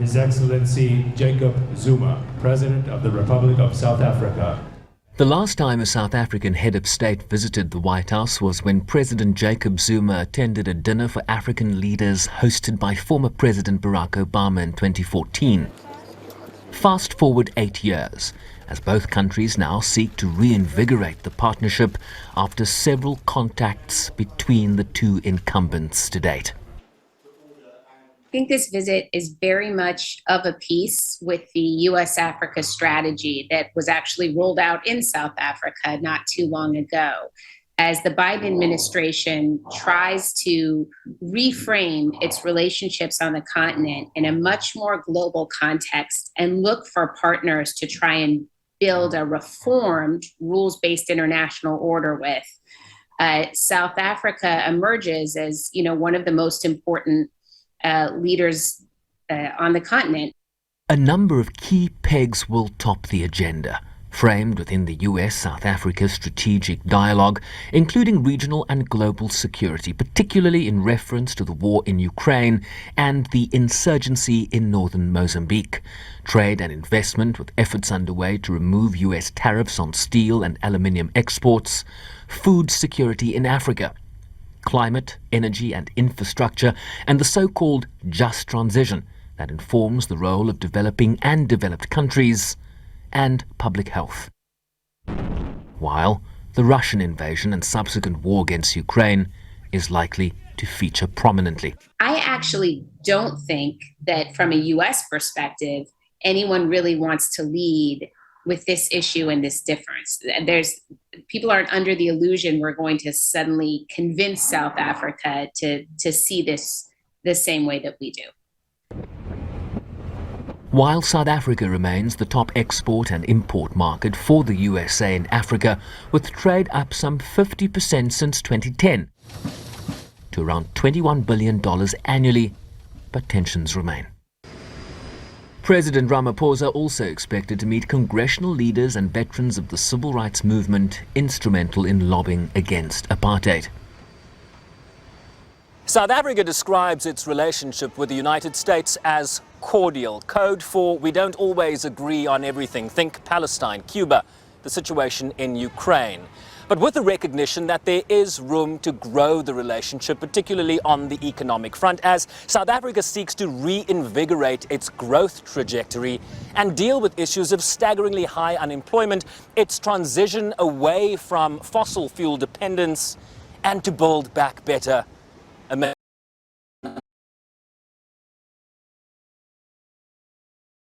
His Excellency Jacob Zuma, President of the Republic of South Africa. The last time a South African head of state visited the White House was when President Jacob Zuma attended a dinner for African leaders hosted by former President Barack Obama in 2014. Fast forward 8 years, as both countries now seek to reinvigorate the partnership after several contacts between the two incumbents to date. I think this visit is very much of a piece with the U.S.-Africa strategy that was actually rolled out in South Africa not too long ago, as the Biden administration tries to reframe its relationships on the continent in a much more global context and look for partners to try and build a reformed, rules-based international order with. South Africa emerges as, one of the most important leaders on the continent. A number of key pegs will top the agenda, framed within the US-South Africa strategic dialogue, including regional and global security, particularly in reference to the war in Ukraine and the insurgency in northern Mozambique, trade and investment with efforts underway to remove US tariffs on steel and aluminium exports, food security in Africa, climate, energy and infrastructure, and the so-called just transition that informs the role of developing and developed countries, and public health. While the Russian invasion and subsequent war against Ukraine is likely to feature prominently. I actually don't think that from a U.S. perspective, anyone really wants to lead with this issue and this difference. People aren't under the illusion we're going to suddenly convince South Africa to see this the same way that we do. While South Africa remains the top export and import market for the USA in Africa, with trade up some 50% since 2010 to around $21 billion annually, but tensions remain. President Ramaphosa also expected to meet congressional leaders and veterans of the civil rights movement instrumental in lobbying against apartheid. South Africa describes its relationship with the United States as cordial, code for we don't always agree on everything. Think Palestine, Cuba, the situation in Ukraine. But with the recognition that there is room to grow the relationship, particularly on the economic front, as South Africa seeks to reinvigorate its growth trajectory and deal with issues of staggeringly high unemployment, its transition away from fossil fuel dependence, and to build back better